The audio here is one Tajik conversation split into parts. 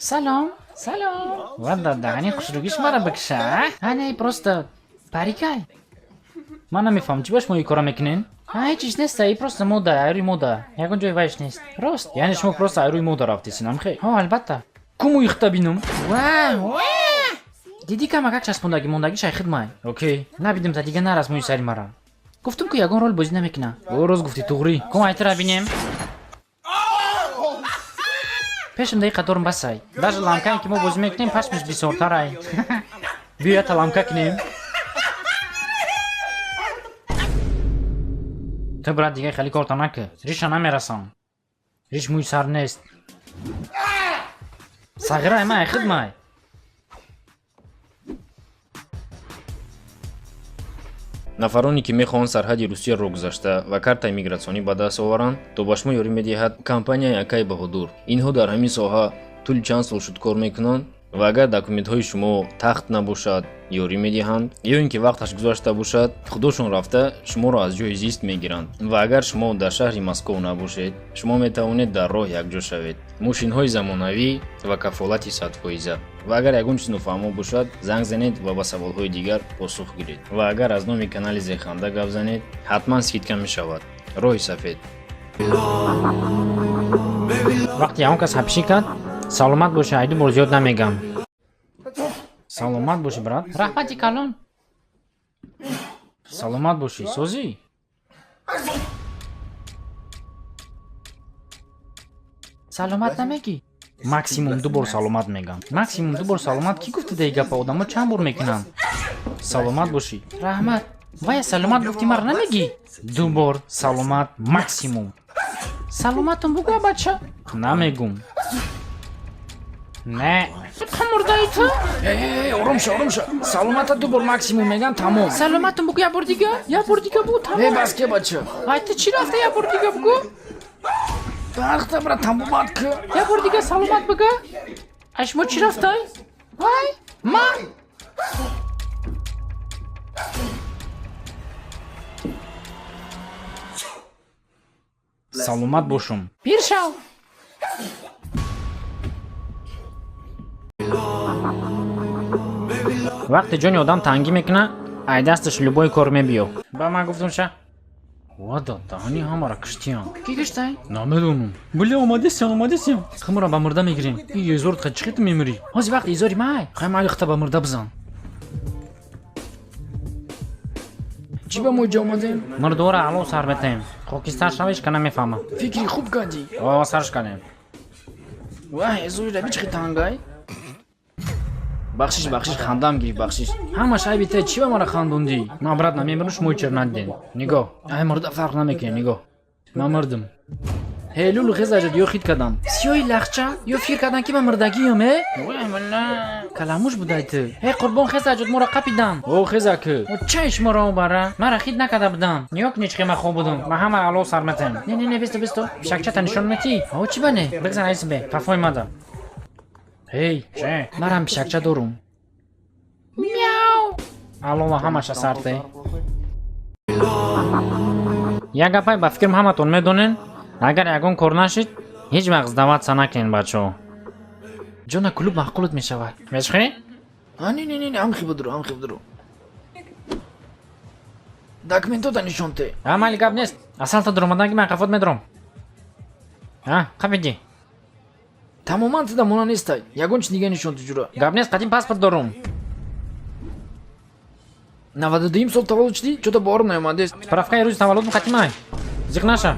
سلام والله دهنی خوشروگیش مرا بکشه. نه просто парикай. من نمیفهم چی باش ما این کارا میکنین؟ هیچ چیز نیست، ای просто мода، ایروی мода. یکون جای وایش نیست. راست. یعنی شما просто ایروی moda رفتین هم خیر. ها البته. کمو یخته بینم. واه. دیدی که مگه چسبوندگی موندگی شای خدمت. اوکی. نبیدم تا دیگه نرس موی سری مرا. گفتم که یگان رول بازی نمیکنه. روز گفتی توغری. کم ایتر ببینیم. پیشم دقیقه دارم بسای. даже ламкаи که ما بازی میکنیم پشمش بیشتره. بیا تا ламка کنیم. تو برات دیگه خیلی کارت نکه. ریش نمیرسم. ریش موی سر نیست. صغیره ما خدمت. нафароне ки мехоҳанд сарҳади русияро гузашта ва картаи мигратсионӣ ба даст оваранд то ба шумо ёрӣ медиҳад компанияи акаи баҳодур. инҳо дар ҳамин соҳа тӯли чанд сол шуд кор мекунанд ва агар документҳои шумо тахт набошад ёрӣ медиҳанд ё ин ки вақташ гузашта бошад худошон рафта шуморо аз ҷои зист мегиранд ва агар шумо дар шаҳри москов набошед шумо метавонед дар роҳ якҷо шавед. мошинҳои замонавӣ ва кафолати 100%. ва агар ягон чиз нофаҳмо бошад занг занед ва ба саволҳои дигар посух гиред. ва агар аз номи канали зеханда гап занед ҳатман скидка мешавад. роҳи сафед. вақте ягон кас ҳапшӣ кард саломат боши, айду бор зиёд намегам. саломат боши брат. раҳмати калон. саломат боши созӣ. саломат намеги. максимум 2 бор саломат мегам. максимум 2 бор саломат ки гуфта деги гапа одамо чанд бор мекунанд? саломат боши. раҳмат. вая саломат гуфти мар намеги? 2 бор саломат максимум. саломатум бугӯ бача. намегум. не. мурдаи ту? ором ша. саломата 2 бор максимум меган тамом. саломатум бугӯ як бор дига? Як бор дига бугӯ тамом. бас ке бача. ай ту чӣ рафта як бор дига бугӯ? вақта брат тамомат ки. Як бор дига саломат бага. Ай шумо чӣ рафтай? вай ман. саломат бошум. пир шав. вақте ҷони одам тангӣ мекуна ай дасташ любой кор мебиё. ба ман гуфтум ша. вада даҳани ҳамаро киштиян. ки киштай? намедонам. бля омадисям. хумро ба мурда мегирем. и езор қа чихит мемирӣ. ҳози вақти езори май. хай май ихта ба мурда бизан. чӣ ба мо ҷо омадем? мурдора алло сар метаем. хокистар шавиш ка намефаҳмам. фикри хуб кардӣ. сарш кардем. вай езори раби чихит тангай. бахшиш хандам гирифт бахшиш. ҳама шайби те чӣ ба мара хандонди? ман брат намемирам шумо чер надидем. нигоҳ. ай мурда фарқ намекунем нигоҳ. ман мурдам. ҳей лулу хезаҷад ё хит кардам. сиёи лахча ё фикр кардан ки ман мурдагиям е? вай милла. каламуш будай ту. ҳей қурбон хезаҷад моро қапидан. о хезак. чайш моро обара. мара хит накарда будам. ёк ничқи ма хоб будам. ма ҳама алло сар метем. не бисто. шакчата нишон метӣ? о чӣ бане? бигзан айсбе. фафой мада. ҳей, че? Марам пишакча дорум. Мяу. Алло ҳамаша сарте. Як гапай ба фикрам ҳаматон медонен, агар ягон кор нашид, ҳеҷ вақт даватса накунед бачаҳо. ҷона клуб маъқулат мешавад. Мешхӣ? Не, ҳам хибдуру. Документота нишонте. Амали гап нест. Асалта дуромаданги ман қафот медорам. қапиди. тамоман тида мона нестай. ягон чиз дига нишон туҷура. гап нест, қадим паспорт дорум. 92 сол таваллуд шуди? Чӯ та борум наомадест? справкаи рӯзи таваллудум қатимай. зиқ наша.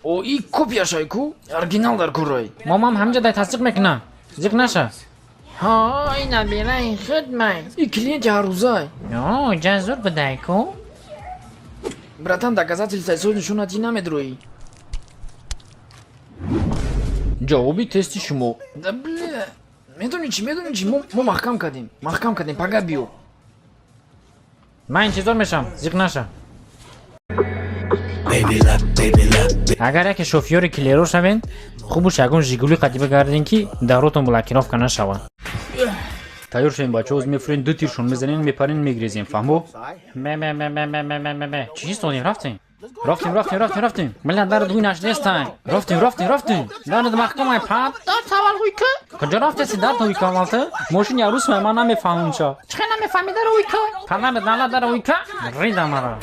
о и копияшай ку? оригинал дар курай. момам ҳамҷа дай тасдиқ мекунам. зиқ наша. ҳой набираи худмай. И клиенти ҳаррӯзай. о ҷазур будай ку? братан доказательства сои нишонатӣ намедроӣ. ҷавоби тести шумо. да бля. медони чӣ мо маҳкам кардем пага биё. ман интизор мешавам. зиқ наша. агар яке шофёри клеро шавен хубуш ягон жигули қадӣ бигарден ки даротон блокировка нашавад. тайёр шавем бачаҳо. оз мефурен 2 тиршон мезанем мепарен мегрезем. фаҳмо? чист одем рафтем? Рафтим. Бля, дар дуй наштестань. Рафтим. Дар махкам ай пап. Дар тавал уйка. Куҷо рафтеси дар уйка малта? Мошин ярус ман намефаҳмам ча. Чиқа намефаҳми дар уйка? Падар дала дар уйка? Рида мара.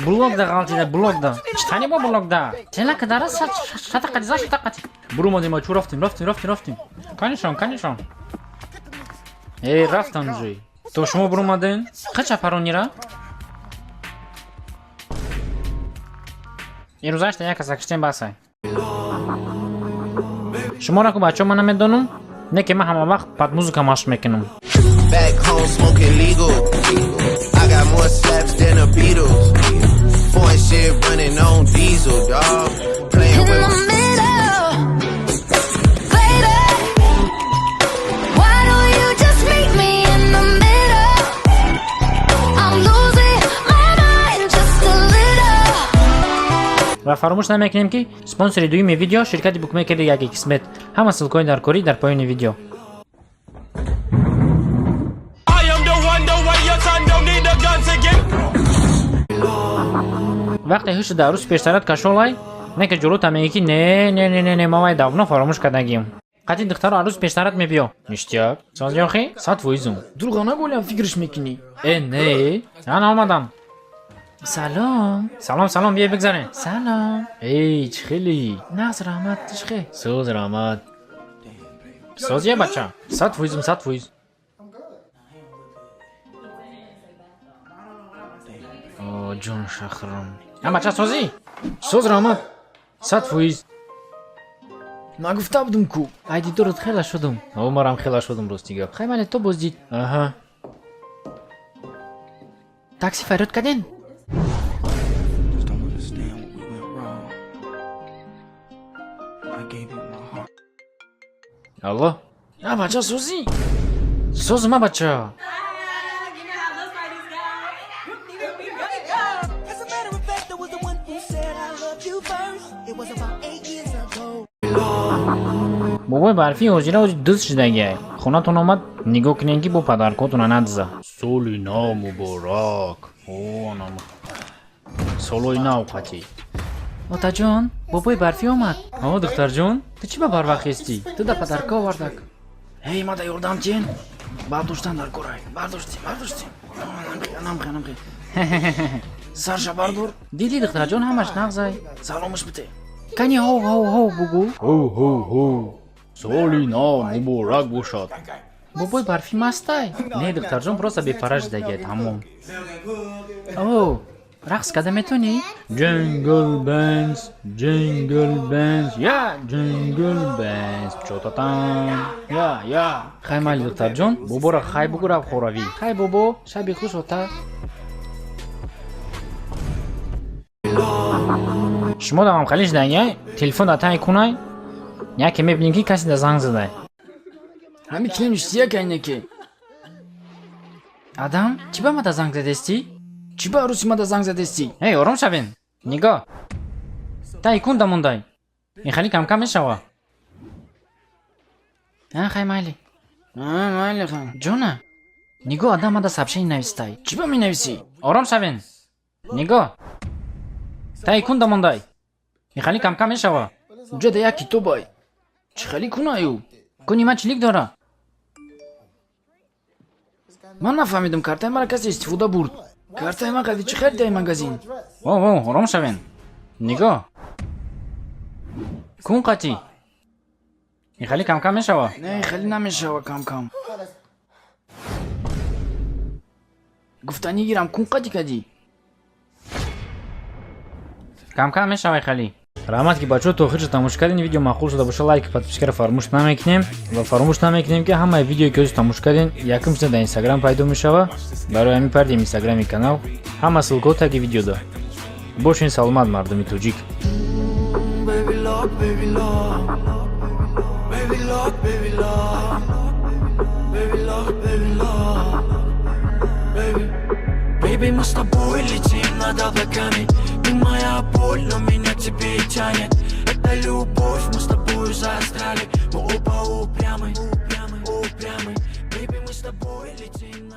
Блок да галтида, блок да. Читани бо блок да. Тела кадара шатақати. Буру модима чу рафтим. Конечно. Рафтам ҷи. То шумо буру модин? Қача паронира? Ирӯзашта як касакиштем басай. Шуморо ку бачаҳо ман намедонам? Не ки ман ҳама вақт под музыка машқ мекунам. Back home smoking legal. I got more slaps than the Beatles. Foreign shit running on diesel, dog. Playing with my ва фаромӯш намекунем ки спонсори дуюми видео ширкати букмекери яке қисмет. Ҳама ссилкаҳои дар корӣ дар поёни видео. вақте ҳуш дар рӯз пештарат кашолай не ки ҷолӯта меги ки не мавай давно фаромӯш кардагим. қати духтаро арӯз пештарат мебиё. ништяк созёхи сад фоизум. дурӯға наголям фикриш мекунӣ. не ана омадам. салом бия бигзарем. салом. чӣ хели? нағз раҳмат тишхе. соз раҳмат. созия бача. сад фоиз. о ҷон шахром. бача созӣ. соз раҳмат. сад фоиз. ман гуфта будум ку. ай дидорат хела шудум. марам хела шудум ростига. хай мале то боздид. аҳа. такси фарёд карден? алло. бача созӣ. созма бача. бобои барфи ҳозира дуз шудагиай. хонатон омад нигоҳ кунем ки бо падаркотона надза. соли нав муборак. солои нав қатӣ. отаҷон бобои барфи омад. духтарҷон ту чӣ ба барвақт хести? ту да падарка овардак. мада ёрдам тиен. бардоштан дар корай. бардоштем. намхе. сарша бардор. диди духтарҷон ҳамаш нағзай. саломаш бите. кани ҳов бугу. ҳов. соли нав муборак бошад. бобои барфи мастай? не духтарҷон просто бефара шудагиай тамом. рақс карда метонӣ? Jingle bells, я jingle bells, чотатан, я. Хай майли духтарҷон, боборо хай бугу рав хоравӣ. Хай бобо, шаби хуш ота. шумо да мамхали шудагиай? Телефон атай кунай? Яке мебинем ки каси да занг задай. ҳами кинем иштия кайнеке. адам, чӣ ба ма да занг задестӣ? чӣ ба арӯси ма да занг задестӣ? ором шавен. нигоҳ. тай кун дамондай. ин хали камкам мешава. хай майли. майли хан. ҷона. нигоҳ адам ма да сабшаи навистай. чӣ ба менависӣ? ором шавен. нигоҳ. тай кун дамондай. ин хали камкам мешава. ҷо да як китобай. чӣ хали кунаю? куни ма чилик дора. ман нафаҳмидам картаи мара касе истифода бурд. картаи ман қади чӣ харидаи магазин? ором шавен. нигоҳ. кун қатӣ. ин хали камкам мешава? не ин хали намешава камкам. гуфтани гирам кун қатӣ кади. камкам мешава ин хали. раҳмат ки бачаҳо то охирча тамошо кардин. видео маъқул шуда боша лайк подпискаро фаромӯш намекунем ва фаромӯш намекунем ки ҳамаи видеое ки ҳозир тамошо кардин якумчида дар инстаграм пайдо мешава. барои ҳамин пардем инстаграми канал ҳама ссилкаҳо таги видеода. бошин саломат мардуми тоҷик. Baby, мы с тобой летим над облаками. Ты моя боль, но меня к тебе тянет. Это любовь, мы с тобой заостряли. Мы оба упрямы. Baby, мы с тобой летим над